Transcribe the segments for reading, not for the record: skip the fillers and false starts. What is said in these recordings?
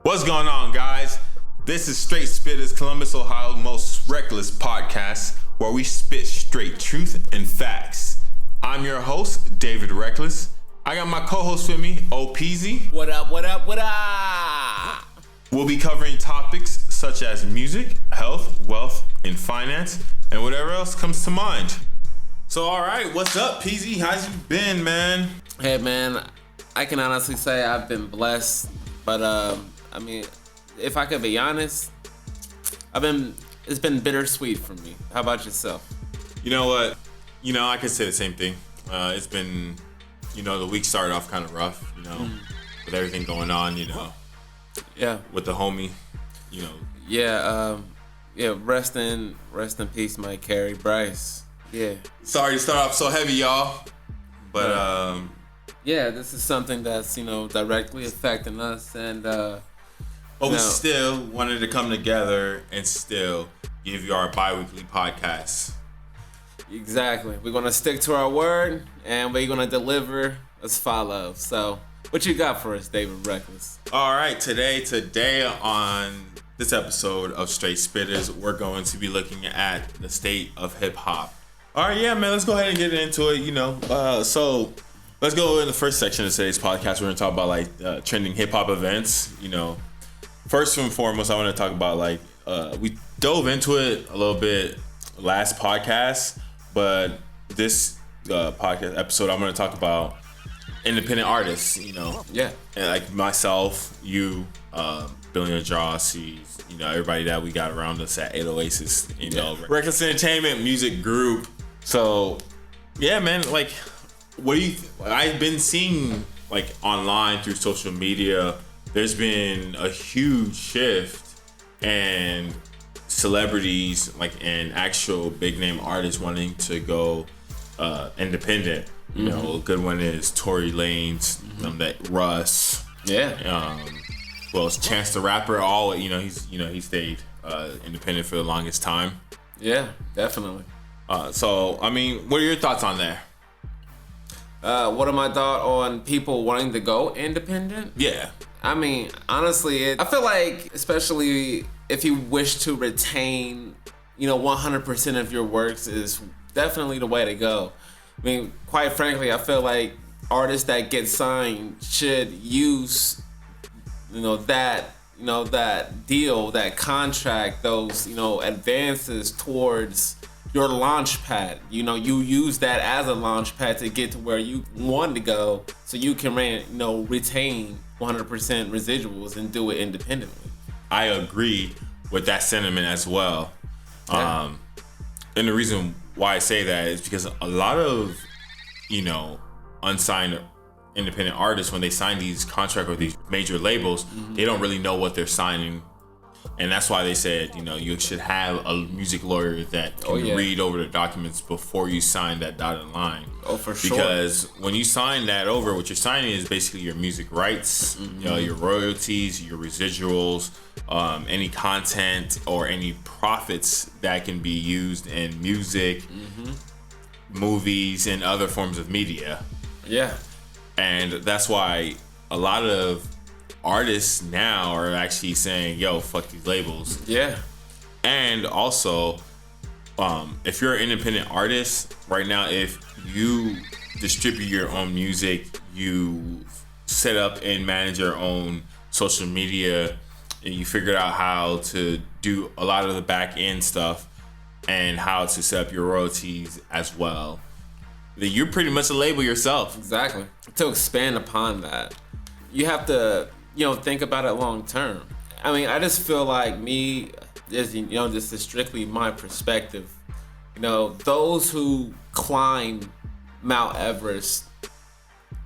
What's going on, guys? This is Straight Spitters, Columbus, Ohio's most reckless podcast, where we spit straight truth and facts. I'm your host, David Reckless. I got my co-host with me, OPZ. What up, what up, what up? We'll be covering topics such as music, health, wealth, and finance, and whatever else comes to mind. So, all right, what's up, PZ? How's you been, man? Hey, man, I can honestly say I've been blessed, but if I could be honest, it's been bittersweet for me. How about yourself? You know what? I could say the same thing. It's been, the week started off kind of rough, with everything going on, Yeah. with the homie, Yeah, rest in peace, Mike Carey, Bryce. Yeah. Sorry to start off so heavy, y'all. But, yeah, this is something that's, directly affecting us, and, but we still wanted to come together and still give you our bi-weekly podcast. Exactly. We're going to stick to our word, and we're going to deliver as follows. So, what you got for us, David Reckless? All right, today on this episode of Straight Spitters, we're going to be looking at the state of hip-hop. All right, yeah, man, let's go ahead and get into it, So, let's go in the first section of today's podcast. We're going to talk about, trending hip-hop events, First and foremost, I want to talk about, we dove into it a little bit last podcast, but this podcast episode, I'm going to talk about independent artists, Yeah. And like myself, you, Billion Jossie, everybody that we got around us at 8 Oasis, Reckless Entertainment Music Group. So, yeah, man, what do you, I've been seeing, online through social media, there's been a huge shift and celebrities and actual big name artists wanting to go independent. A good one is Tory Lanez, that Russ. Yeah. Well, it's Chance the Rapper. He stayed independent for the longest time. Yeah, definitely. So, what are your thoughts on that? What are my thoughts on people wanting to go independent? Yeah. Honestly, I feel like, especially if you wish to retain, 100% of your works, is definitely the way to go. Quite frankly, I feel like artists that get signed should use, that deal, that contract, those, advances towards your launch pad. You use that as a launch pad to get to where you want to go, so you can, retain 100% residuals and do it independently. I agree with that sentiment as well. Yeah. And the reason why I say that is because a lot of, unsigned independent artists, when they sign these contracts with these major labels, they don't really know what they're signing. And that's why they said, you should have a music lawyer that can read over the documents before you sign that dotted line. Oh, for sure. Because when you sign that over, what you're signing is basically your music rights, your royalties, your residuals, any content or any profits that can be used in music, movies, and other forms of media. Yeah. And that's why a lot of artists now are actually saying, yo, fuck these labels. Yeah. And also, if you're an independent artist right now, if you distribute your own music, you set up and manage your own social media, and you figured out how to do a lot of the back end stuff and how to set up your royalties as well, then you're pretty much a label yourself. Exactly. To expand upon that, you have to, think about it long term. I just feel like this is strictly my perspective. Those who climb Mount Everest,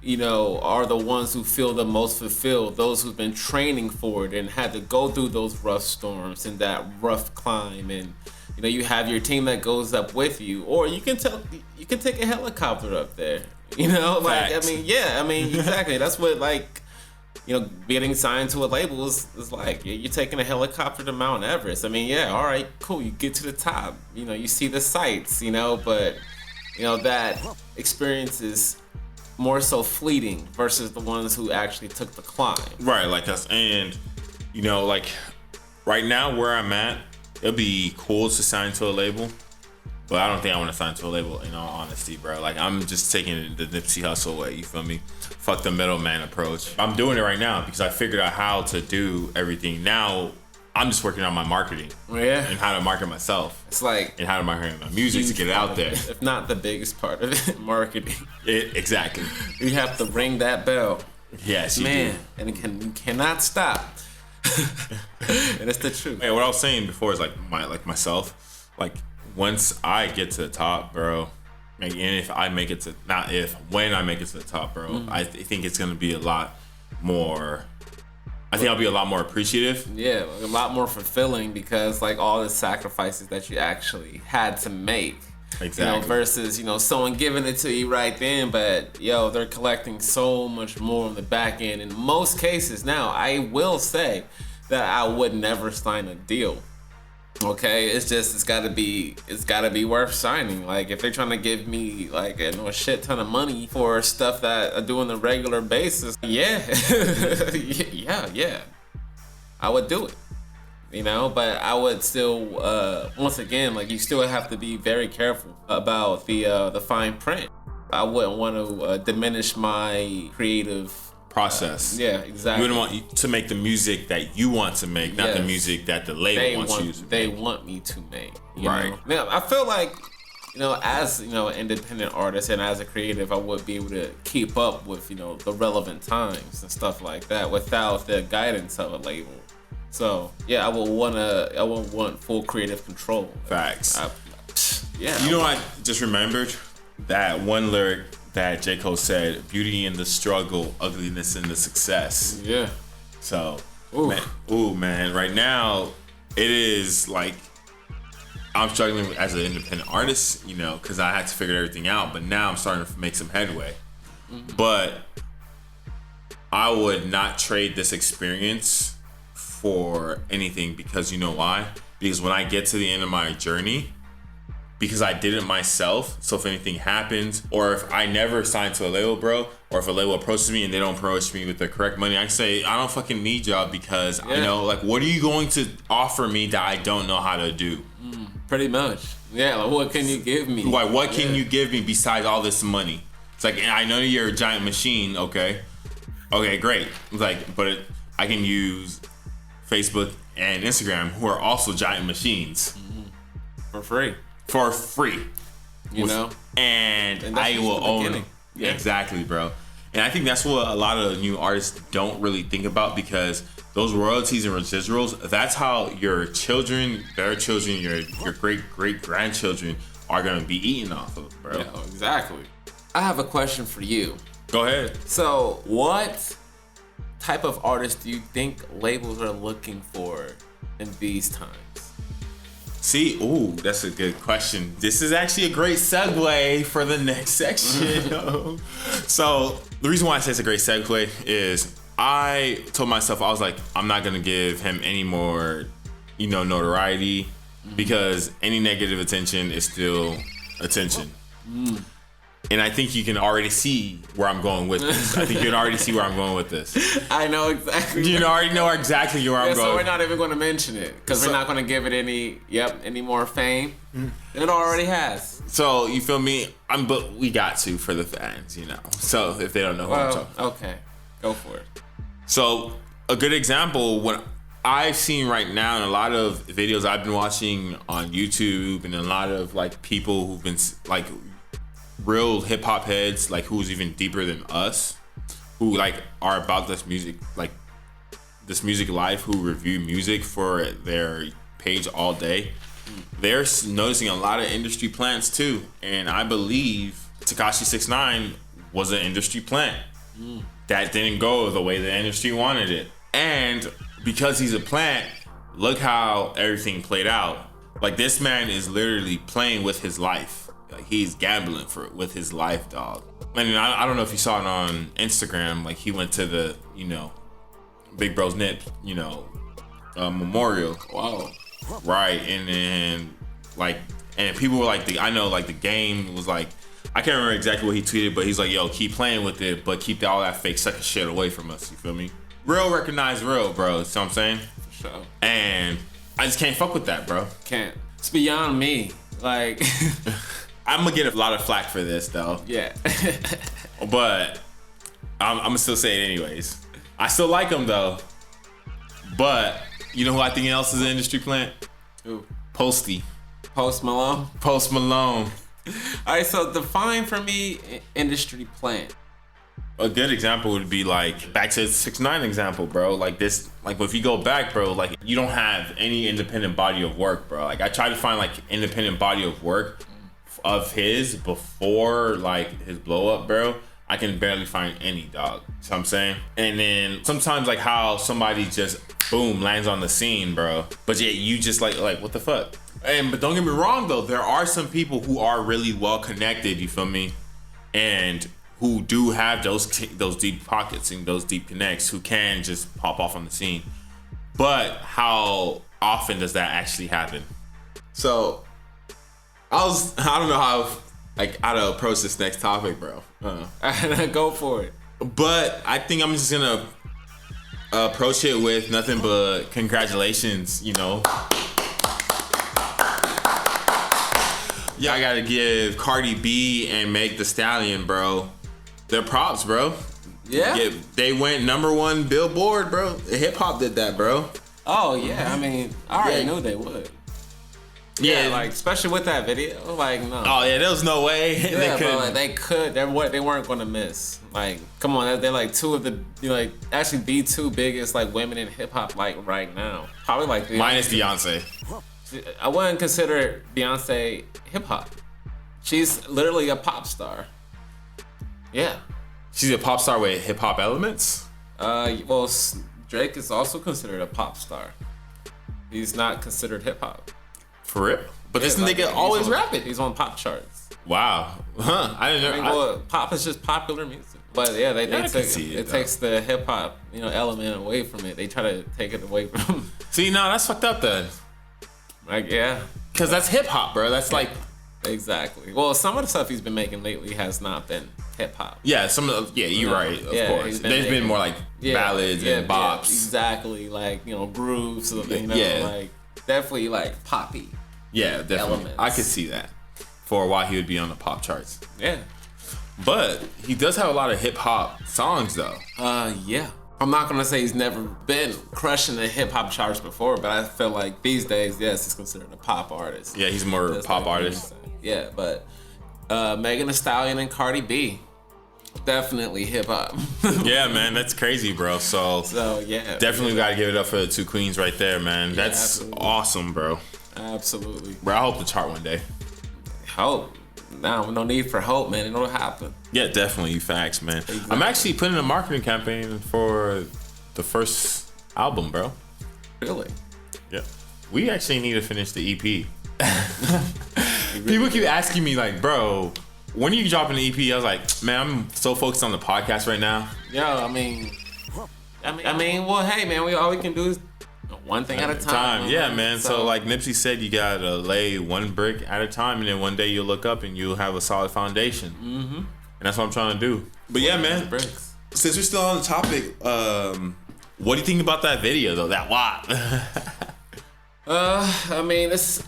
are the ones who feel the most fulfilled. Those who've been training for it and had to go through those rough storms and that rough climb, and you have your team that goes up with you, or you can take a helicopter up there. Exactly. That's what getting signed to a label is like. You're taking a helicopter to Mount Everest. All right, cool. You get to the top. You see the sights. But that experience is more so fleeting versus the ones who actually took the climb. Right, like us. And You know, like right now where I'm at, it'll be cool to sign to a label, but I don't think I want to sign to a label in all honesty, bro. Like I'm just taking the Nipsey Hussle way, you feel me? Fuck the middleman approach. I'm doing it right now because I figured out how to do everything. Now I'm just working on my marketing. Yeah. And how to market myself. It's like, and how to market my music to get it out there. If not the biggest part of it, marketing. Exactly. You have to ring that bell. Yes, you Man, do. and you cannot stop. And it's the truth. Hey, what I was saying before is like myself. Like once I get to the top, bro. Like, and if I make it to when I make it to the top, bro, I think it's gonna be a lot more. I think I'll be a lot more appreciative. Yeah, a lot more fulfilling because like all the sacrifices that you actually had to make. Exactly. You know, versus, you know, someone giving it to you right then, but they're collecting so much more on the back end. In most cases, now I will say that I would never sign a deal. Okay, it's gotta be worth signing. Like if they're trying to give me like a shit ton of money for stuff that I do on a regular basis, yeah, I would do it. You know, but I would still, once again, like you still have to be very careful about the fine print. I wouldn't want to diminish my creative process. Yeah, exactly. You wouldn't want to make the music that you want to make, not the music that the label wants you to make. They want me to make. Right. Now, I feel like, as an independent artist and as a creative, I would be able to keep up with, the relevant times and stuff like that without the guidance of a label. So yeah, I would want full creative control. Facts. Yeah. I just remembered that one lyric that J. Cole said, "Beauty in the struggle, ugliness in the success." Yeah. So, man, right now it is like I'm struggling as an independent artist, because I had to figure everything out. But now I'm starting to make some headway. Mm-hmm. But I would not trade this experience for anything, because you know why? Because when I get to the end of my journey, because I did it myself, so if anything happens, or if I never sign to a label, bro, or if a label approaches me and they don't approach me with the correct money, I say, I don't fucking need y'all because, what are you going to offer me that I don't know how to do? Pretty much. Yeah, like what can you give me? Like, what can you give me besides all this money? It's like, I know you're a giant machine, okay, great. It's like, but I can use Facebook and Instagram, who are also giant machines. For free. And I will own them. Yeah. Exactly, bro. And I think that's what a lot of new artists don't really think about, because those royalties and residuals, that's how your children, their children, your great grandchildren are gonna be eating off of, bro. Yeah, exactly. I have a question for you. Go ahead. So what type of artist do you think labels are looking for in these times? See, that's a good question. This is actually a great segue for the next section. So the reason why I say it's a great segue is I told myself, I was like, I'm not gonna give him any more, notoriety, because any negative attention is still attention. And I think you can already see where I'm going with this. I know exactly. You already know exactly where I'm going. So we're not even going to mention it, because we're not going to give it any more fame. It already has. So you feel me? But we got to, for the fans, So if they don't know who I'm talking. Okay, go for it. So a good example, what I've seen right now in a lot of videos I've been watching on YouTube, and a lot of people who've been real hip hop heads, who's even deeper than us, who are about this music, this music life, who review music for their page all day. They're noticing a lot of industry plants too, and I believe Tekashi 6ix9ine was an industry plant that didn't go the way the industry wanted it, and because he's a plant, look how everything played out. This man is literally playing with his life. He's gambling with his life, dog. And I don't know if you saw it on Instagram. He went to the, Big Bro's Nip, memorial. Wow. Right, and then and people were the game was I can't remember exactly what he tweeted, but he's yo, keep playing with it, but keep all that fake sucker shit away from us. You feel me? real recognize real, bro. See what I'm saying? For sure. And I just can't fuck with that, bro. Can't. It's beyond me. Like, I'm gonna get a lot of flack for this, though. Yeah. But I'm gonna still say it anyways. I still like him, though. But you know who I think else is an industry plant? Who? Posty. Post Malone. Post Malone. All right, so define for me industry plant. A good example would be like back to the 6ix9ine example, bro. Like this, like if you go back, bro, like you don't have any independent body of work, bro. Like I tried to find like independent body of work of his before like his blow up, bro. I can barely find any, dog. You know what I'm saying? And then sometimes like how somebody just boom lands on the scene, bro. But yeah, you just like what the fuck? But don't get me wrong though, there are some people who are really well connected. You feel me? And who do have those deep pockets and those deep connects, who can just pop off on the scene. But how often does that actually happen? So I don't know how to approach this next topic, bro. Go for it. But I think I'm just gonna approach it with nothing but congratulations, you know. Yeah, I gotta give Cardi B and Meg Thee Stallion, bro, their props, bro. Yeah. They went #1 Billboard, bro. Hip hop did that, bro. Oh yeah, I mean, I already knew they would. Yeah, like especially with that video, like no. Oh yeah, there was no way. Yeah, bro, like they could. They weren't gonna miss. Like, come on, they're like two of the actually the two biggest like women in hip hop like right now. Probably like minus Beyonce. I wouldn't consider Beyonce hip hop. She's literally a pop star. Yeah. She's a pop star with hip hop elements? Well, Drake is also considered a pop star. He's not considered hip hop. For real? But this nigga always rapping. He's on pop charts. Wow. Huh. I didn't know. Well, pop is just popular music. But yeah, it takes the hip hop, element away from it. They try to take it away from. See, no, that's fucked up then. Like, yeah. Because that's hip hop, bro. That's like. Exactly. Well, some of the stuff he's been making lately has not been hip hop. Yeah, you're right. Of course. There's been more like ballads and bops. Yeah, exactly. Like, grooves. Like definitely like poppy. Yeah, definitely. Elements. I could see that. For a while, he would be on the pop charts. Yeah. But he does have a lot of hip hop songs, though. Yeah. I'm not gonna say he's never been crushing the hip hop charts before, but I feel like these days, yes, he's considered a pop artist. Yeah, he's more a pop artist. Yeah, but Megan Thee Stallion and Cardi B, definitely hip hop. Yeah, man, that's crazy, bro. So yeah, definitely gotta give it up for the two queens right there, man. That's awesome, bro. Absolutely. Bro, I hope to chart one day. Hope. No need for hope, man. It'll happen. Yeah, definitely. Facts, man. Exactly. I'm actually putting a marketing campaign for the first album, bro. Really? Yeah. We actually need to finish the EP. People keep asking me, like, bro, when are you dropping the EP? I was like, man, I'm so focused on the podcast right now. Yo, I mean, well, hey, man, all we can do is one thing at a time. Yeah, man. So like Nipsey said, you gotta lay one brick at a time, and then one day you'll look up and you'll have a solid foundation. Mm-hmm. And that's what I'm trying to do. But yeah, man. Bricks. Since we're still on the topic, what do you think about that video though? That WAP? I mean, it's.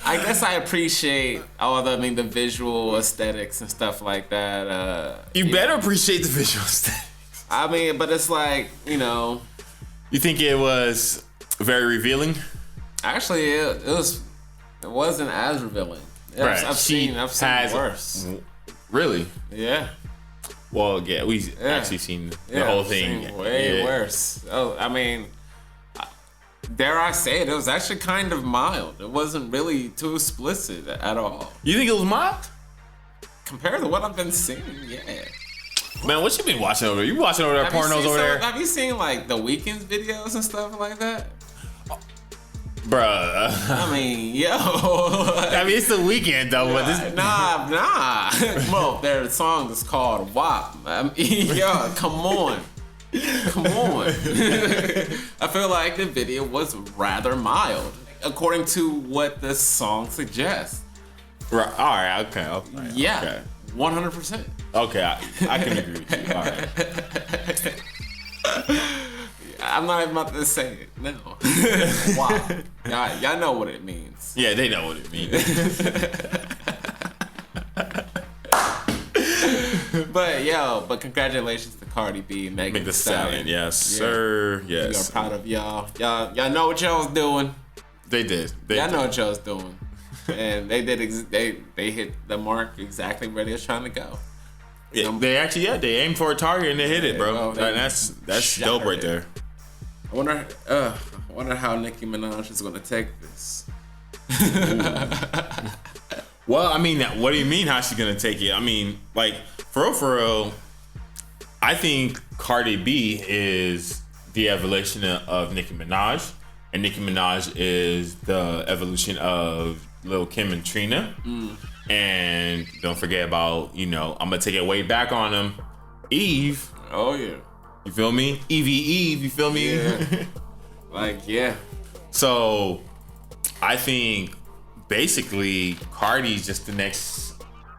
I guess I appreciate the visual aesthetics and stuff like that. You better appreciate the visual aesthetics. I mean, but it's like, You think it was very revealing? Actually, it wasn't as revealing. I've seen worse. Really? Yeah. Well, yeah, we actually seen the whole thing. Way worse. Oh, I mean, dare I say it was actually kind of mild. It wasn't really too explicit at all. You think it was mild? Compared to what I've been seeing, yeah. Man, what you been watching over there? You watching over there pornos over there? Have you seen like the Weeknd's videos and stuff like that? Bruh. I mean, yo. I mean, it's the Weeknd though, but this. Nah. Well, their song is called WAP. I mean, yo, come on. I feel like the video was rather mild, according to what the song suggests. Right. All right. Okay. Yeah. Okay. 100%. Okay, I can agree with you. All right. I'm not even about to say it. No. Why? Y'all know what it means. Yeah, they know what it means. But congratulations to Cardi B and Megan Thee Stallion. Yes, sir. Yes. We are proud of y'all. Y'all know what y'all was doing. They did. Y'all know what y'all was doing. And they did. They hit the mark exactly where they was trying to go. Yeah, they aimed for a target and they hit it, bro. That's dope right there. I wonder how Nicki Minaj is gonna take this. Well, I mean, what do you mean? How's she gonna take it? I mean, like for real, I think Cardi B is the evolution of Nicki Minaj, and Nicki Minaj is the evolution of Lil' Kim and Trina. And don't forget about, I'm gonna take it way back on them, Eve. Oh yeah. You feel me? Eve, you feel me? Yeah. So I think basically Cardi's just the next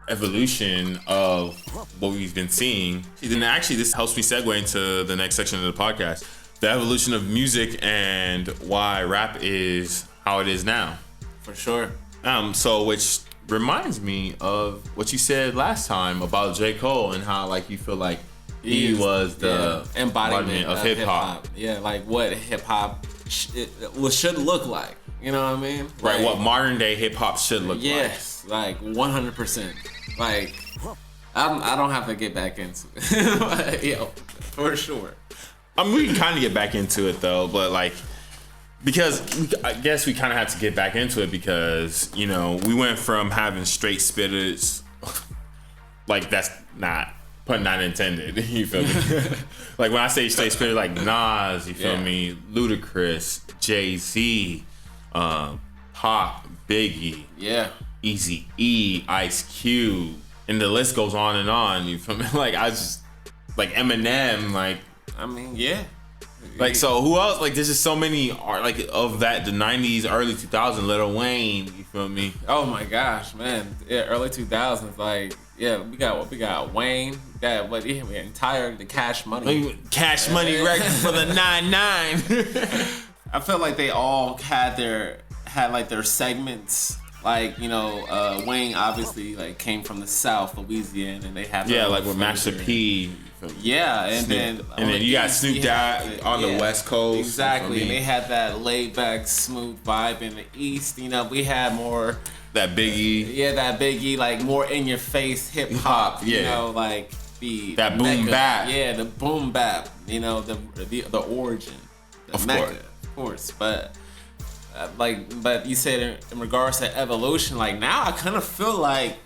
evolution of what we've been seeing. And actually this helps me segue into the next section of the podcast. The evolution of music and why rap is how it is now. For sure. So which reminds me of what you said last time about J. Cole and how you feel like he was the embodiment of hip hop. Yeah, like what hip hop should look like. You know what I mean? Right, what modern day hip hop should look like. Yes, 100%. I don't have to get back into it. For sure. I mean, we can kind of get back into it though, but because I guess we kind of had to get back into it because, we went from having straight spitters, that's not, pun not intended, you feel me? When I say straight spitter, Nas, you feel me? Ludacris, Jay-Z, Pop, Biggie, Eazy-E, Ice Cube, and the list goes on and on, you feel me? Eminem, I mean, yeah. So who else? There's just so many of that, the 90s, early 2000s, Lil Wayne, you feel me? Oh my gosh, man. Yeah, early 2000s, we got Wayne, the Cash Money. Cash Money record for the 9-9. I feel like they all had their segments. Wayne obviously came from the South, Louisiana, and they have with Master P. Yeah, and then you got Snoop Dogg on the West Coast. Exactly, and they had that laid back, smooth vibe in the East. We had more that Biggie. Yeah, that Biggie, more in your face hip hop. Yeah. That boom bap. Yeah, the boom bap. The origin. Of course, but. But you said in regards to evolution, now I kind of feel like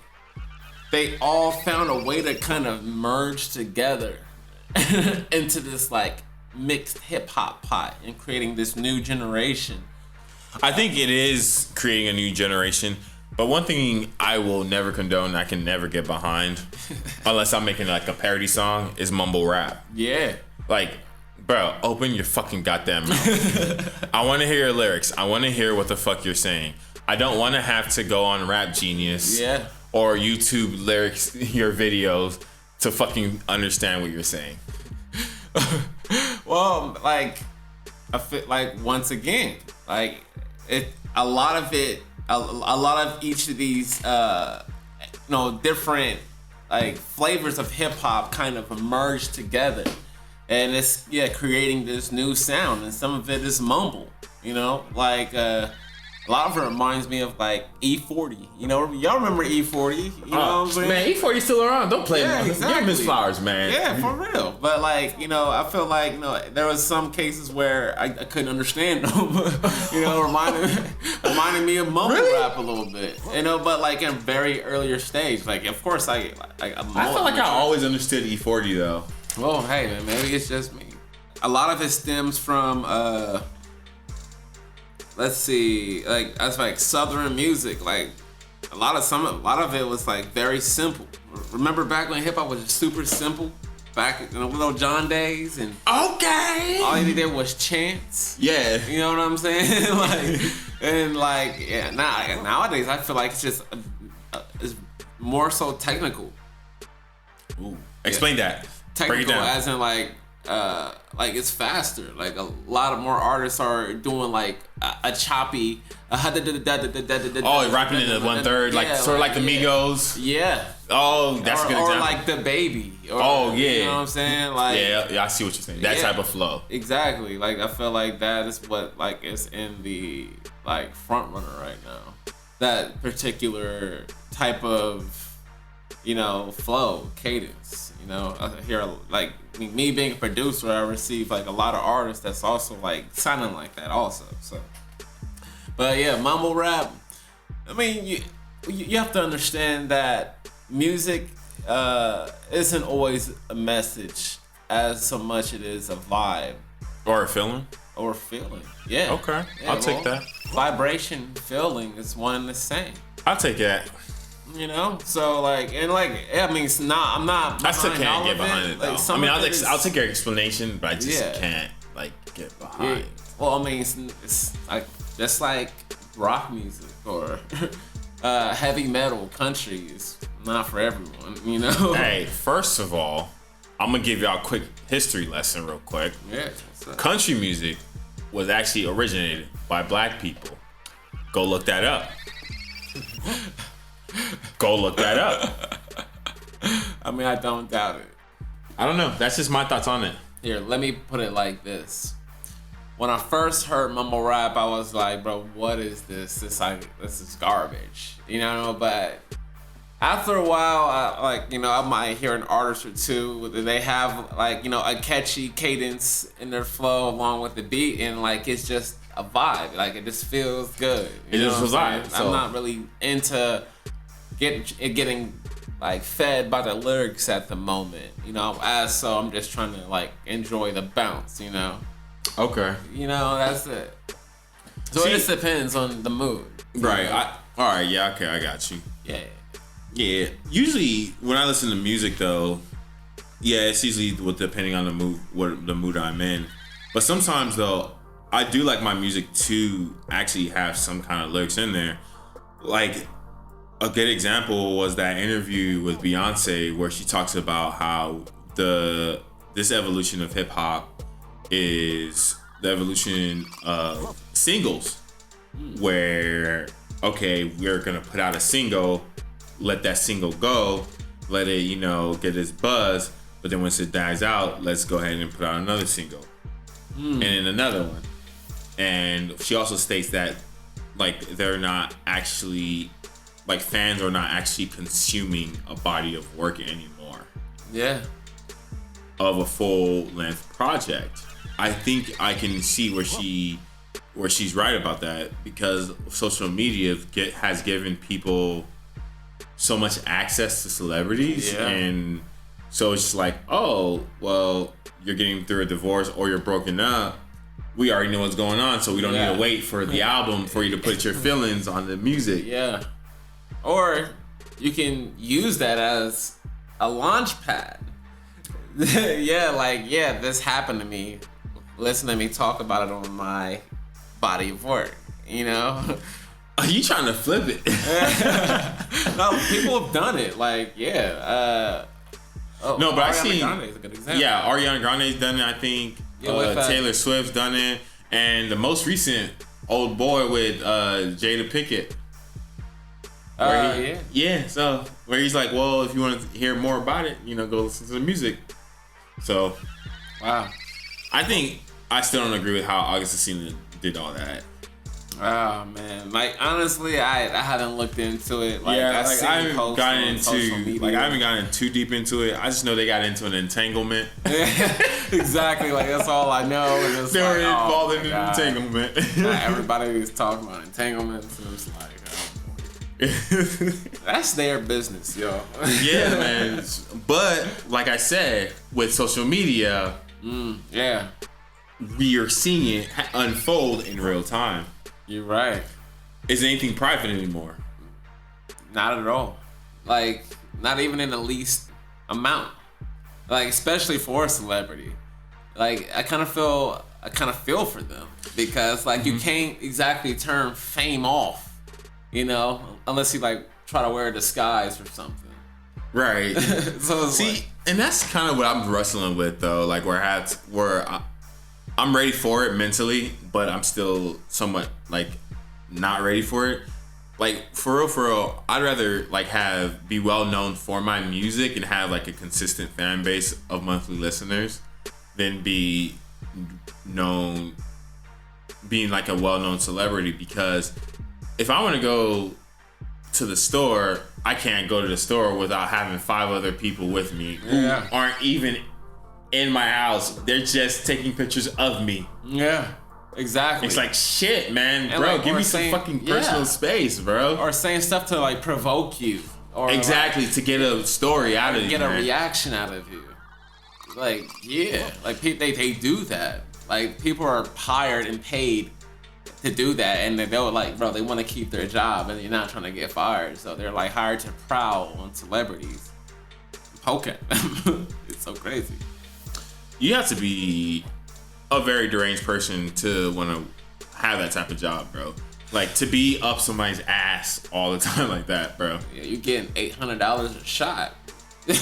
they all found a way to kind of merge together into this mixed hip hop pot and creating this new generation. I think it is creating a new generation, but one thing I will never condone, I can never get behind, unless I'm making a parody song, is mumble rap. Yeah. Bro, open your fucking goddamn mouth. I want to hear your lyrics. I want to hear what the fuck you're saying. I don't want to have to go on Rap Genius or YouTube lyrics, your videos, to fucking understand what you're saying. Well, I feel once again, a lot of each of these, different flavors of hip hop kind of merge together. And it's creating this new sound, and some of it is mumble. A lot of it reminds me of E40. Y'all remember E40? You know what I'm saying? Man, E40 still around. Don't play him. Exactly. Give him his flowers, man. Yeah, for real. But I feel there was some cases where I couldn't understand them. Reminding me of mumble rap a little bit. But in a very earlier stage. Of course I feel like I always understood E40 though. Oh, hey man, maybe it's just me. A lot of it stems from let's see, that's Southern music. A lot of it was very simple. Remember back when hip hop was just super simple? Back in the little John days, and okay, all you needed was chants. Yeah, you know what I'm saying? Nowadays I feel like it's just it's more so technical. Ooh, explain that. Technical, as in like it's faster. Like a lot of more artists are doing like a choppy. Oh, rapping in the 1/3, like sort of like the Migos. Yeah. Oh, that's a good example. Or like the Baby. Or, oh yeah. You know what I'm saying? Like yeah, I see what you're saying. That type of flow. Exactly. Like I feel like that is what like is in the like front runner right now. That particular type of, you know, flow, cadence. You know, I hear like me being a producer, I receive like a lot of artists that's also like sounding like that also. So, but yeah, mumble rap. I mean, you have to understand that music isn't always a message as so much it is a vibe or a feeling. Or feeling. Yeah. Okay, yeah, I'll take that. Vibration, feeling is one and the same. I'll take that. You know, so like, and like, I mean, it's not. I'm not. I still can't get behind it. Like, I mean, I'll take your explanation, but I just can't like get behind. Yeah. Well, I mean, it's like just like rock music or heavy metal, country is not for everyone. You know. Hey, first of all, I'm gonna give y'all a quick history lesson, real quick. Yeah. Country music was actually originated by black people. Go look that up. Go look that up. I mean, I don't doubt it. I don't know. That's just my thoughts on it. Here, let me put it like this. When I first heard mumble rap, I was like, bro, what is this? This is garbage. You know, but after a while, I might hear an artist or two. They have like, you know, a catchy cadence in their flow along with the beat, and like it's just a vibe. Like it just feels good. It just feels vibe. I'm not really into getting like fed by the lyrics at the moment. You know, so I'm just trying to like enjoy the bounce. You know. Okay. You know, that's it. So it just depends on the mood. Right. All right. Yeah. Okay. I got you. Yeah. Yeah. Usually, when I listen to music, though, yeah, it's usually depending on the mood, what the mood I'm in. But sometimes, though, I do like my music to actually have some kind of lyrics in there. Like a good example was that interview with Beyonce where she talks about how this evolution of hip hop is the evolution of singles, where okay, we're gonna put out a single, let that single go, let it, you know, get its buzz, but then once it dies out, let's go ahead and put out another single and then another one. And she also states that like they're not actually, like fans are not actually consuming a body of work anymore. Yeah. Of a full length project. I think I can see where she's right about that, because social media has given people so much access to celebrities, and so it's just like, oh, well, you're getting through a divorce or you're broken up. We already know what's going on, so we don't need to wait for the album for you to put your feelings on the music. Yeah. Or you can use that as a launch pad. This happened to me. Listen to me talk about it on my body of work, you know? Are you trying to flip it? No, people have done it. Like, no, but I've seen. Ariana Grande is a good example. Yeah, Ariana Grande's done it, I think. Taylor Swift's done it. And the most recent, Old Boy with Jada Pinkett. Yeah, so where he's like, well, if you want to hear more about it, you know, go listen to the music. So, wow. I think I still don't agree with how August Alsina did all that. Oh man, like honestly, I haven't looked into it. Like, I haven't gotten too deep into it. I just know they got into an entanglement. Exactly, like that's all I know. And they were involved in an entanglement. Everybody is talking about entanglements, and it's like, that's their business, yo. Yeah, man. But like I said, with social media, we are seeing it unfold in real time. You're right. Is anything private anymore? Not at all. Like, not even in the least amount. Like, especially for a celebrity. Like, I kind of feel for them, because like you can't exactly turn fame off, you know, unless you like try to wear a disguise or something. Right. So see, And that's kind of what I'm wrestling with, though. Like, where I'm ready for it mentally, but I'm still somewhat, like, not ready for it. Like, for real, I'd rather, like, be well known for my music and have, like, a consistent fan base of monthly listeners than be known, being, like, a well-known celebrity. Because if I want to go to the store, I can't go to the store without having 5 other people with me who aren't even in my house. They're just taking pictures of me. Yeah, exactly. It's like, shit, man, and bro, like, give me some fucking personal space, bro. Or saying stuff to, like, provoke you. Or exactly, like, to get a story out of you, get a reaction out of you. Like, yeah, like, they do that. Like, people are hired and paid to do that, and they're like, bro, they want to keep their job, and they're not trying to get fired, so they're like hired to prowl on celebrities, poke at them. It's so crazy. You have to be a very deranged person to want to have that type of job, bro. Like, to be up somebody's ass all the time like that, bro. Yeah, you're getting $800 a shot. Changes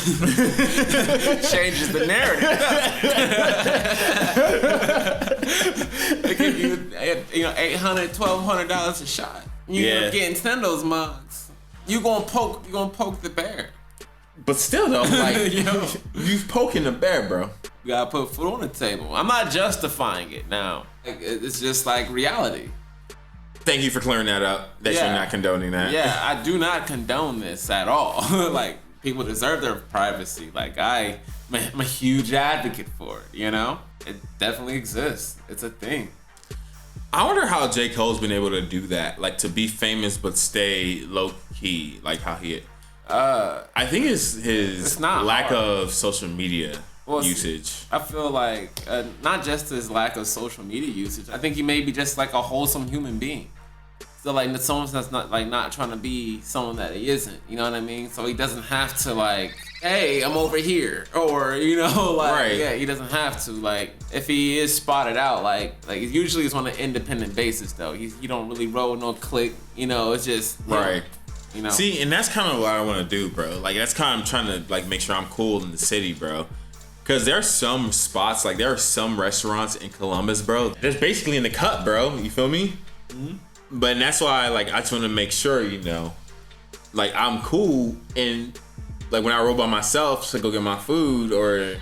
the narrative. They give you $800, $1,200 a shot. You're getting 10 of those mugs. You gonna poke the bear. But still though, like, you poking the bear, bro. You gotta put food on the table. I'm not justifying it now. It's just like reality. Thank you for clearing that up. That you're not condoning that. Yeah, I do not condone this at all. Like, people deserve their privacy. Like, I'm a huge advocate for it, you know? It definitely exists. It's a thing. I wonder how J. Cole's been able to do that. Like, to be famous but stay low-key. Like, how he... I think it's his lack of social media usage. I feel like not just his lack of social media usage. I think he may be just like a wholesome human being. So like someone that's not trying to be someone that he isn't. You know what I mean? So he doesn't have to like, hey, I'm over here, or he doesn't have to. Like, if he is spotted out, like usually it's on an independent basis though. He don't really roll no click. It's just right. You know. See, and that's kind of what I want to do, bro. Like, that's kind of I'm trying to like make sure I'm cool in the city, bro. Cause there are some spots, like there are some restaurants in Columbus, bro. That's basically in the cut, bro. You feel me? Mm-hmm. But that's why, like, I just want to make sure, like I'm cool, and like when I roll by myself to go get my food, or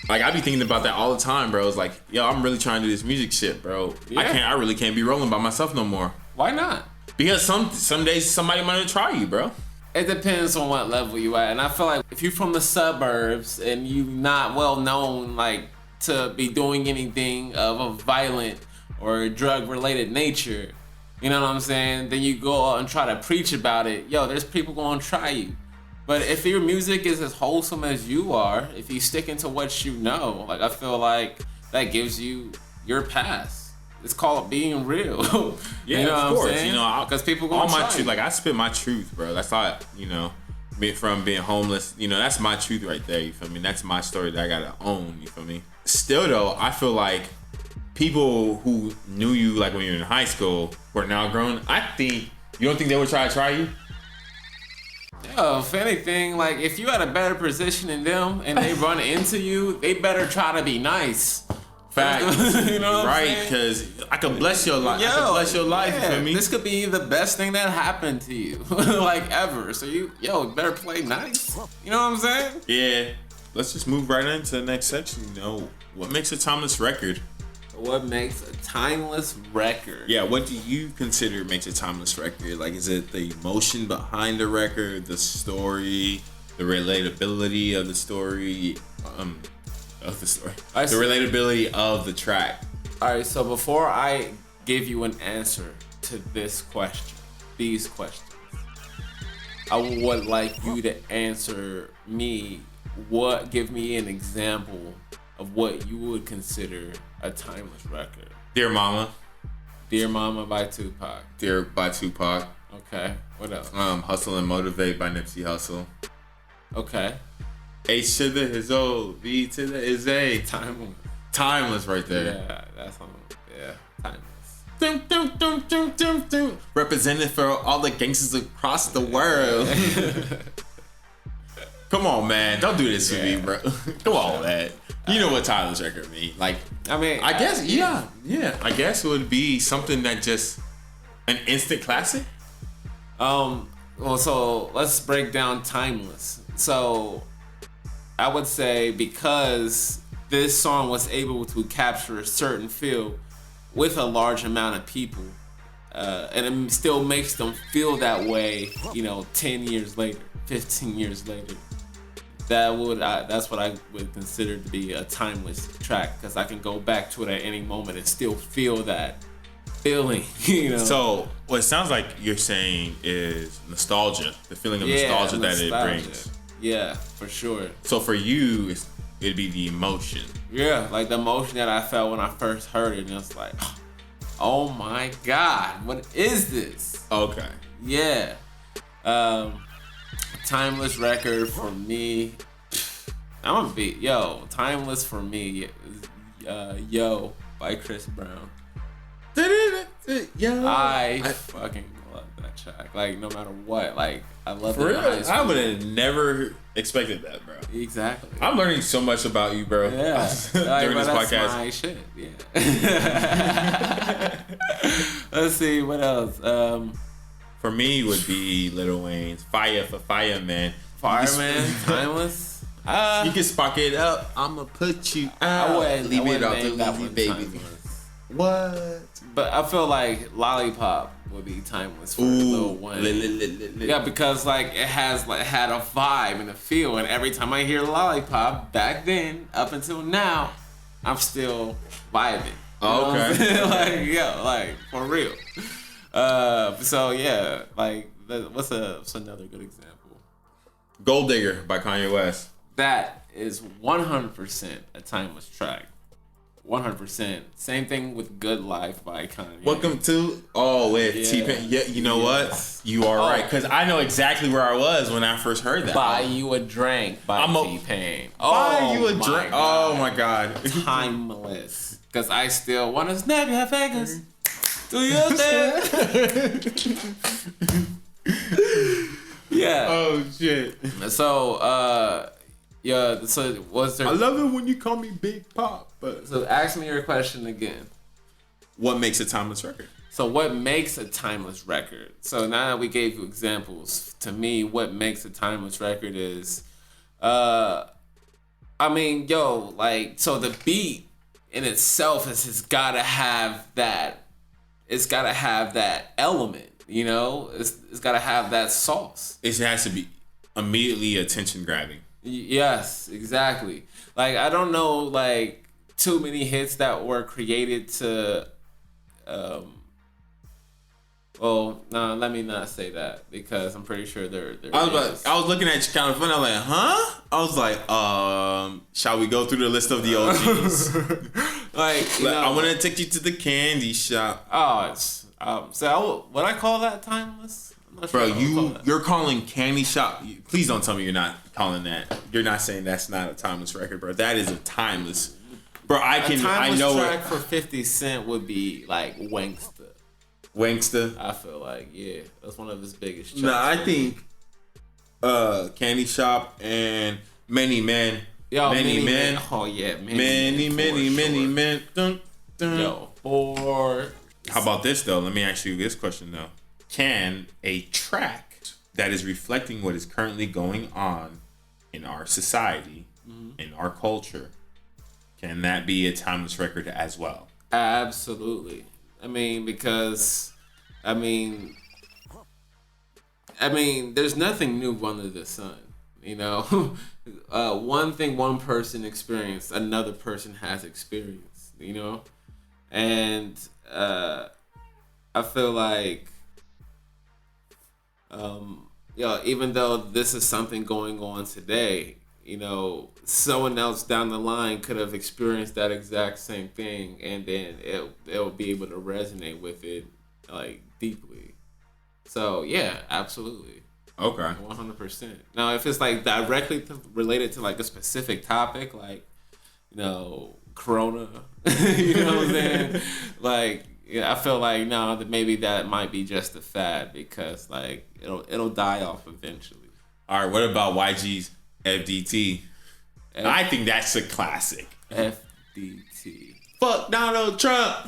like I be thinking about that all the time, bro. It's like, yo, I'm really trying to do this music shit, bro. Yeah. I really can't be rolling by myself no more. Why not? Because some days somebody might try you, bro. It depends on what level you at, and I feel like if you're from the suburbs and you not well known, like to be doing anything of a violent or drug related nature. You know what I'm saying? Then you go out and try to preach about it. Yo, there's people gonna try you. But if your music is as wholesome as you are, if you stick into what you know, like I feel like that gives you your pass. It's called being real. Yeah, you know of course. Because people gonna try truth. Like I spit my truth, bro. That's all. From being homeless. That's my truth right there. You feel me? That's my story that I gotta own. You feel me? Still though, I feel like people who knew you like when you were in high school who are now grown, you don't think they would try you? Yo, if anything, like if you had a better position than them and they run into you, they better try to be nice. Fact. You know what right, because I could bless your life. I could bless your life, you feel me? This could be the best thing that happened to you, like ever. So you better play nice. You know what I'm saying? Yeah. Let's just move right into the next section. What makes a timeless record? What makes a timeless record? Yeah, what do you consider makes a timeless record? Like, is it the emotion behind the record, the story, the relatability of the story, the relatability of the track? All right, so before I give you an answer to these questions, I would like you to answer me. Give me an example of what you would consider a timeless record. Dear Mama. Dear Mama by Tupac. By Tupac. Okay. What else? Hustle and Motivate by Nipsey Hussle. Okay. H to the is O, V to the is A. Timeless right there. Yeah, that's on. Yeah, timeless. Dum, dum, dum, dum, dum, dum. Represented for all the gangsters across the world. Come on, man. Don't do this to me, bro. Come on, man. You know what timeless record mean? Like, I mean, I guess, yeah. I guess it would be something that just an instant classic. Well, so let's break down timeless. So I would say because this song was able to capture a certain feel with a large amount of people, and it still makes them feel that way, 10 years later, 15 years later. That's what I would consider to be a timeless track, because I can go back to it at any moment and still feel that feeling. So what it sounds like you're saying is nostalgia, the feeling of nostalgia that it brings. Yeah, for sure. So for you, it'd be the emotion. Yeah, like the emotion that I felt when I first heard it, and it's like, oh my God, what is this? Okay. Yeah. Timeless record for me. I'm gonna be timeless for me. Yo by Chris Brown. I fucking love that track. Like no matter what, like I love it. For real, I would have never expected that, bro. Exactly. I'm learning so much about you, bro. Yeah. During this podcast. That's my shit. Yeah. Let's see what else. For me, would be Lil Wayne's "Fire for Fireman." Fireman, timeless. You can spark it up. I'ma put you out. I wouldn't leave it name out to that Lizzie, one baby. Timeless. What? But I feel like Lollipop would be timeless for Lil Wayne. Yeah, because like it had a vibe and a feel, and every time I hear Lollipop back then up until now, I'm still vibing. Okay. like for real. So yeah, like what's another good example? Gold Digger by Kanye West. That is 100% a timeless track. 100%. Same thing with Good Life by Kanye. Welcome to with T-Pain. Yeah, you know what? You are right, because I know exactly where I was when I first heard that. Buy You a Drink by T-Pain. Buy You a Drink. Oh my God. Timeless. Because I still want to snap your fingers. Do your thing. Yeah. Oh shit. So so what's there? I love it when you call me Big Pop. But so ask me your question again. What makes a timeless record? So what makes a timeless record? So now that we gave you examples, to me, what makes a timeless record is, so the beat in itself has gotta have that. It's gotta have that element. It's gotta have that sauce. It has to be immediately attention grabbing. Yes, exactly. Like I don't know, like too many hits that were created to. Let me not say that, because I'm pretty sure there. I was looking at you kind of funny. I was like, huh? I was like, shall we go through the list of the OGs? I want to take you to the candy shop. Oh, it's. Would I call that timeless? I'm not sure. Bro, you're calling Candy Shop. Please don't tell me you're not calling that. You're not saying that's not a timeless record, bro. That is a timeless. Bro, I know track for 50 Cent would be like Wanksta. Wanksta? I feel like, yeah, that's one of his biggest tracks. Nah, I think Candy Shop and Many Men. Many Men. Oh yeah, Many Men. Dun, dun. Yo, How about this though? Let me ask you this question though. Can a track that is reflecting what is currently going on in our society, in our culture, can that be a timeless record as well? Absolutely. Because there's nothing new under the sun. One thing one person experienced, another person has experienced. And I feel like, even though this is something going on today, someone else down the line could have experienced that exact same thing, and then they'll be able to resonate with it like deeply. So yeah, absolutely. Okay. 100%. Now, if it's like directly related to like a specific topic, like Corona, you know what I'm saying? Like, yeah, I feel like maybe that might be just a fad, because like it'll die off eventually. All right, what about YG's FDT. I think that's a classic. FDT. Fuck Donald Trump.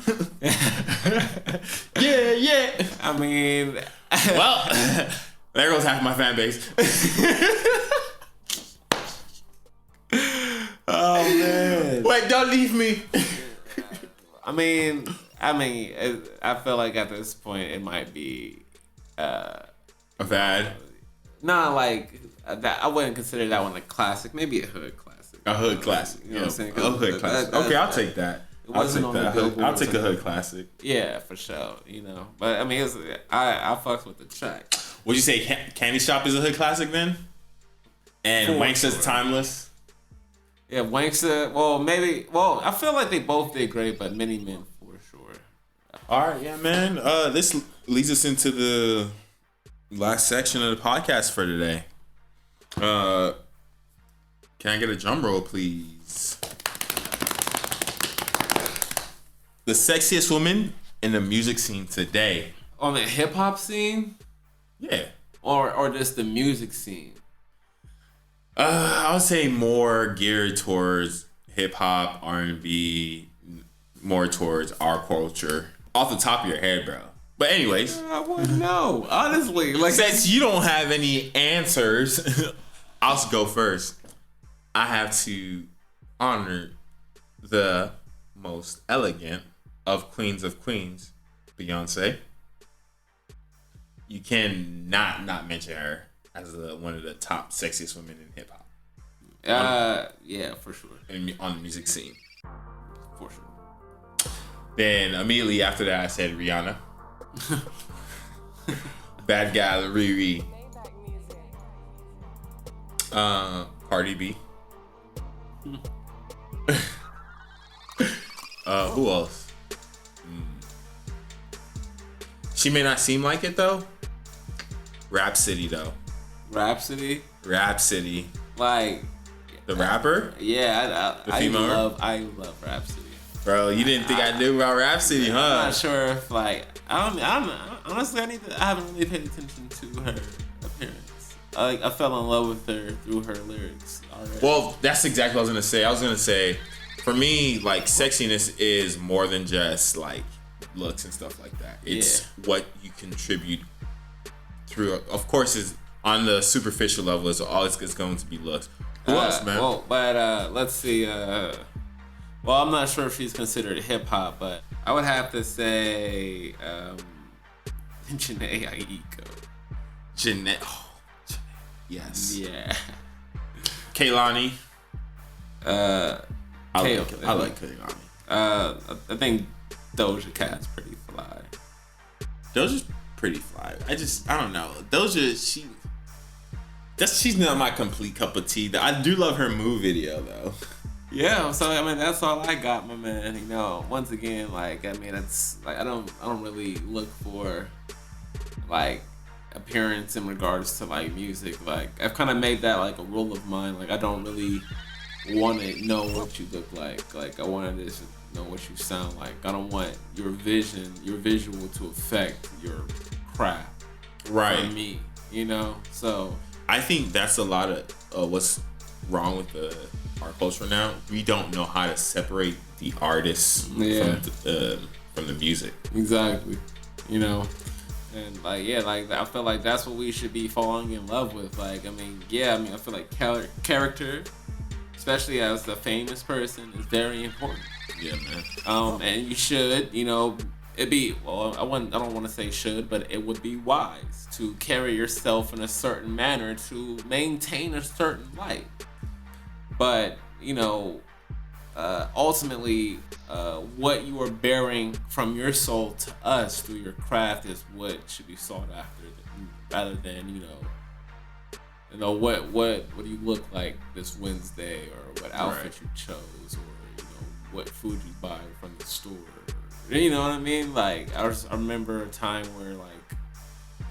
Yeah. I mean, well, there goes half my fan base. Oh man! Wait, don't leave me. I mean, I feel like at this point it might be a fad. Not like that. I wouldn't consider that one a classic. Maybe a hood classic. A hood classic. You know what I'm saying? A hood classic. Okay, I'll take that. I'll take a hood classic. Yeah, for sure. You know, but I mean, I fucks with the track. Would you say Candy Shop is a hood classic then? And Wanksta's timeless. Yeah, Wanksta. Well, maybe. Well, I feel like they both did great, but Many Men for sure. All right, yeah, man. This leads us into the last section of the podcast for today. Can I get a drum roll, please? The sexiest woman in the music scene today. On the hip hop scene? Yeah. Or just the music scene? I would say more geared towards hip hop, R&B, more towards our culture. Off the top of your head, bro. But anyways, I wouldn't know, honestly. Like, since you don't have any answers, I'll go first. I have to honor the most elegant of queens, Beyonce. You cannot not mention her as one of the top sexiest women in hip hop. Yeah, for sure. On the music scene, for sure. Then immediately after that, I said Rihanna. Bad Gal Riri. Cardi B. Who else? She may not seem like it though. Rhapsody though. Rhapsody. Like the rapper. Yeah, I love Rhapsody. Bro, you didn't think I knew about Rhapsody, huh? I'm not sure if I honestly I haven't really paid attention to her appearance. I fell in love with her through her lyrics already. Well, that's exactly what I was gonna say. I was gonna say, for me, like sexiness is more than just like looks and stuff like that. It's what you contribute through. Of course, is on the superficial level is always going to be looks. Who else, man? Well, but let's see. Well, I'm not sure if she's considered hip hop, but I would have to say Jhené Aiko. Jhené. Yes. Yeah. Kehlani. I like Kehlani. I think Doja Cat's pretty fly. Doja's pretty fly. I don't know. Doja, she's not my complete cup of tea. I do love her Move video though. Yeah, so I mean that's all I got, my man. You know, once again, like I mean, it's like I don't really look for like appearance in regards to like music. Like I've kind of made that like a rule of mine. Like I don't really want to know what you look like. Like I want to just know what you sound like. I don't want your visual to affect your craft. Right. For me, you know. So I think that's a lot of what's wrong with our culture now. We don't know how to separate the artists from the music. Exactly. You know. And like like I feel like that's what we should be falling in love with. Like I mean I feel like character, especially as a famous person, is very important. Yeah, man. And you should, you know, I don't want to say should, but it would be wise to carry yourself in a certain manner to maintain a certain light. But you know, ultimately, what you are bearing from your soul to us through your craft is what should be sought after, rather than you know what do you look like this Wednesday, or what outfit you chose, or you know what food you buy from the store. You know what I mean? Like I remember a time where like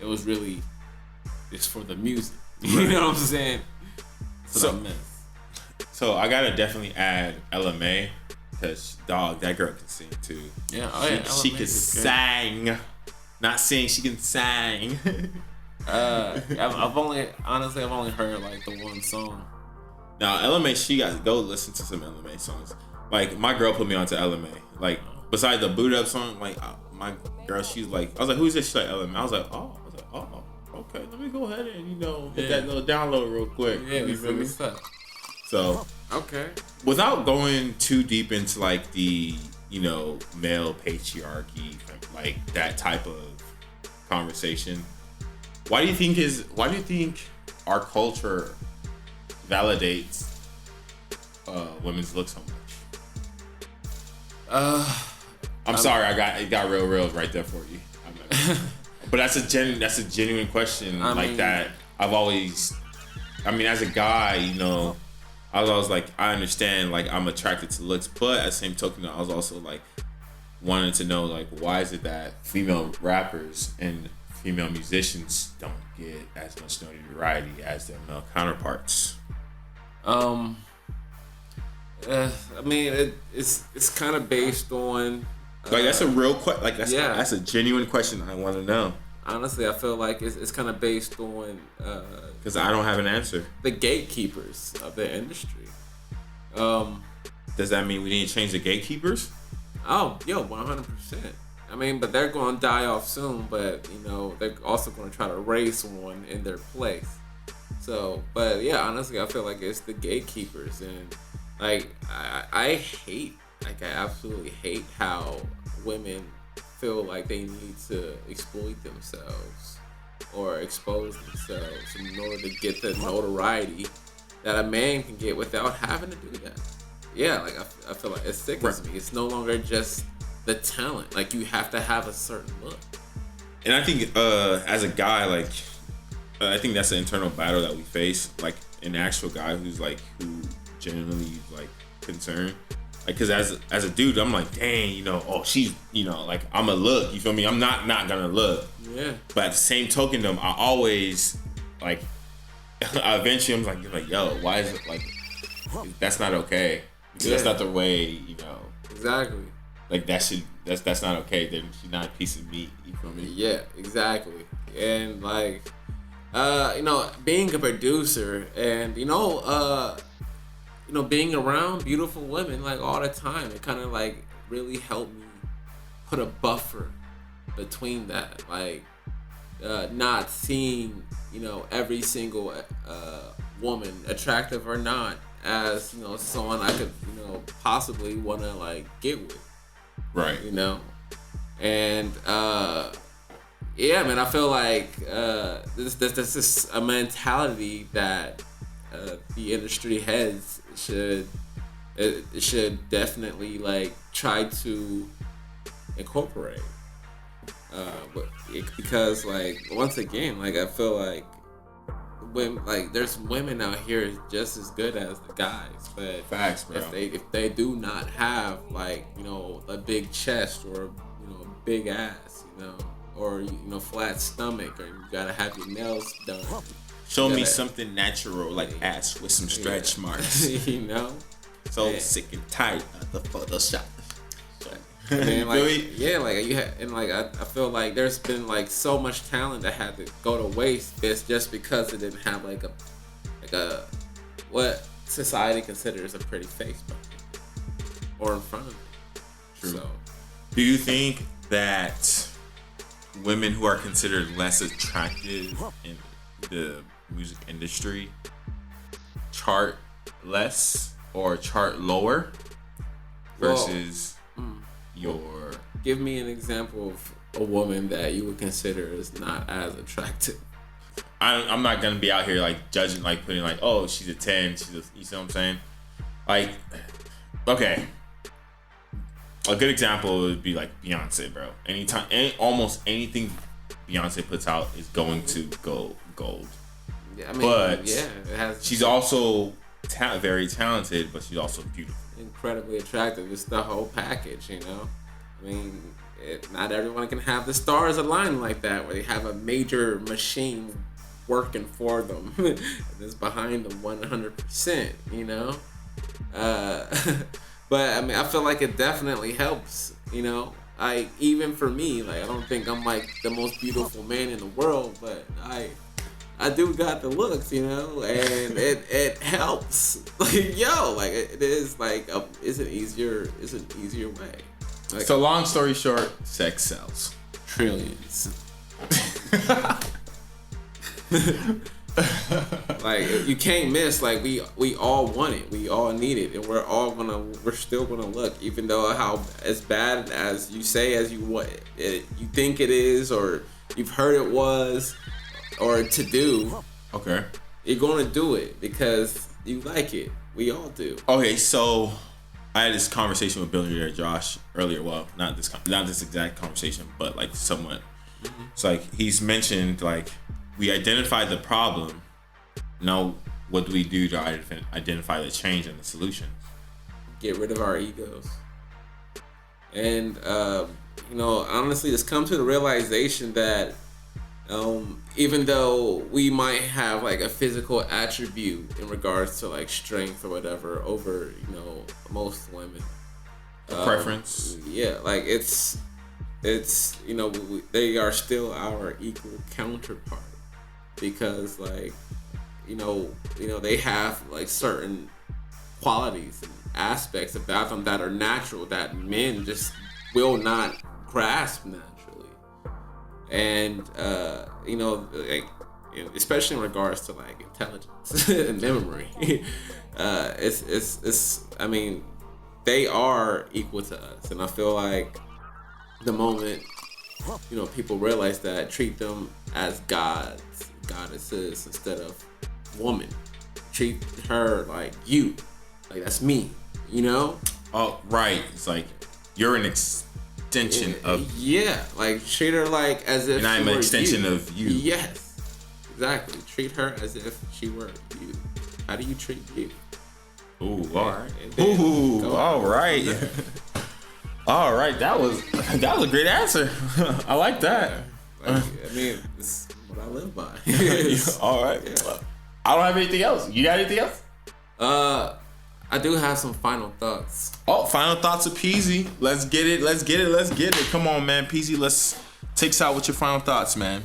it was really just for the music. You know what I'm saying? So I gotta definitely add LMA, because dog, that girl can sing too. Yeah, she can sing. Not sing, she can sing. I've only heard like the one song. Now LMA, she got go listen to some LMA songs. Like my girl put me onto LMA. Like besides the boot up song, like my girl, she's like, I was like, who's this? She's like LMA. I was like, oh, okay. Let me go ahead and hit that little download real quick. Yeah, you feel me? So okay. Without going too deep into like the male patriarchy, like that type of conversation, why do you think our culture validates women's looks so much? I'm sorry, it got real right there for you. But that's a genuine question. That I've always, as a guy, I was always like, I understand, like I'm attracted to looks, but at the same token, I was also like wanting to know, like, why is it that female rappers and female musicians don't get as much notoriety as their male counterparts? It's kind of based on like that's a real question. Like that's a genuine question I want to know. Honestly, I feel like it's kind of based on because I don't have an answer. The gatekeepers of the industry. Does that mean we need to change the gatekeepers? Oh, 100%. But they're going to die off soon. But they're also going to try to raise one in their place. So, but yeah, honestly, I feel like it's the gatekeepers, and like I absolutely hate how women feel like they need to exploit themselves or expose themselves in order to get the notoriety that a man can get without having to do that. Yeah, like I feel like it sickens me. It's no longer just the talent. Like you have to have a certain look. And I think as a guy, like I think that's an internal battle that we face. Like an actual guy who genuinely like concerned. Like, cause as a dude, I'm like, dang, she's, like I'm a look. You feel me? I'm not gonna look. Yeah. But at the same token, I always like. Eventually, I'm like, yo, why is it like? That's not okay. Because that's not the way, Exactly. Like that's not okay. Then she's not a piece of meat. You feel me? Yeah, exactly. And like, being a producer and being around beautiful women like all the time, it kind of like really helped me put a buffer between that. Like, not seeing every single woman, attractive or not, as someone I could possibly want to like get with. Right. And yeah, man, I feel like this is a mentality that the industry heads should definitely like try to incorporate. Because like once again, like I feel like there's women out here just as good as the guys, but facts, bro. If they do not have like a big chest or a big ass, or flat stomach, or you gotta have your nails done. Show me something natural, like ass with some stretch marks. So sick and tight of the Photoshop. And I feel like there's been like so much talent that had to go to waste just because it didn't have like a what society considers a pretty face or in front of it. True. So, do you think that women who are considered less attractive in the music industry chart less or chart lower versus your... Give me an example of a woman that you would consider is not as attractive. I'm not gonna be out here like judging, like putting like, oh, she's a 10, you see what I'm saying? Like, okay, a good example would be like Beyonce, bro. Almost anything Beyonce puts out is going to go gold. Yeah, she's also very talented, but she's also beautiful, incredibly attractive. It's the whole package, not everyone can have the stars align like that, where they have a major machine working for them that's behind them 100%, but I feel like it definitely helps, even for me, like I don't think I'm like the most beautiful man in the world, but I do got the looks, you know, and it helps. Like, yo, like it is like it's an easier way. Like, so long story short, sex sells. Trillions. Like, you can't miss. Like, we all want it, we all need it, and we're still gonna look, even though how as bad as you say as you what it, you think it is, or you've heard it was, or to do. Okay. You're gonna do it because you like it. We all do. Okay, so I had this conversation with Billionaire Josh earlier. Well, not this exact conversation, but like somewhat. Mm-hmm. It's like he's mentioned, like, we identified the problem. Now, what do we do to identify the change and the solution? Get rid of our egos. And, you know, honestly, just come to the realization that even though we might have like a physical attribute in regards to like strength or whatever over, you know, most women. Preference. Yeah, like it's you know, they are still our equal counterpart, because like you know they have like certain qualities and aspects about them that are natural that men just will not grasp naturally. And you know, like, especially in regards to like intelligence and memory, it's I mean, they are equal to us, and I feel like the moment, you know, people realize that, treat them as goddesses instead of woman. Treat her like you, like that's me, you know? Oh, right. It's like you're an extension of. Yeah, like treat her like as if. And I'm an extension of you. Yes, exactly. Treat her as if she were you. How do you treat you? Ooh, all right. Ooh, all right. All right, that was a great answer. I like that. Like, I mean, it's what I live by. All right. Yeah. Well, I don't have anything else. You got anything else? I do have some final thoughts. Oh, final thoughts of Peasy. Let's get it. Come on, man. Peasy, let's take us out with your final thoughts, man.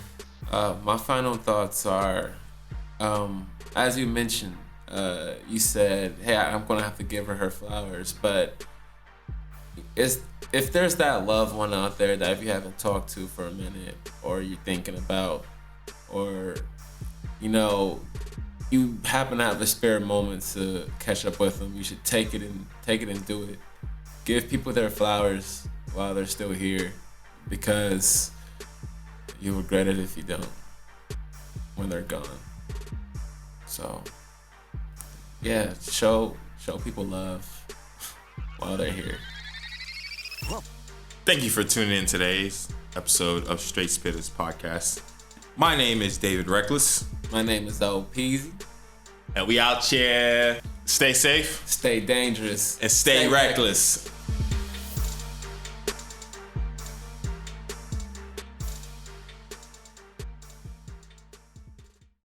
My final thoughts are, as you mentioned, you said, hey, I'm going to have to give her flowers, but if there's that loved one out there that if you haven't talked to for a minute, or you're thinking about, or, you know, you happen to have a spare moment to catch up with them, you should take it and do it. Give people their flowers while they're still here, because you'll regret it if you don't when they're gone. So yeah, show people love while they're here. Thank you for tuning in today's episode of Straight Spitters Podcast. My name is David Reckless. My name is Old Peasy. And we out here. Stay safe. Stay dangerous. And stay reckless.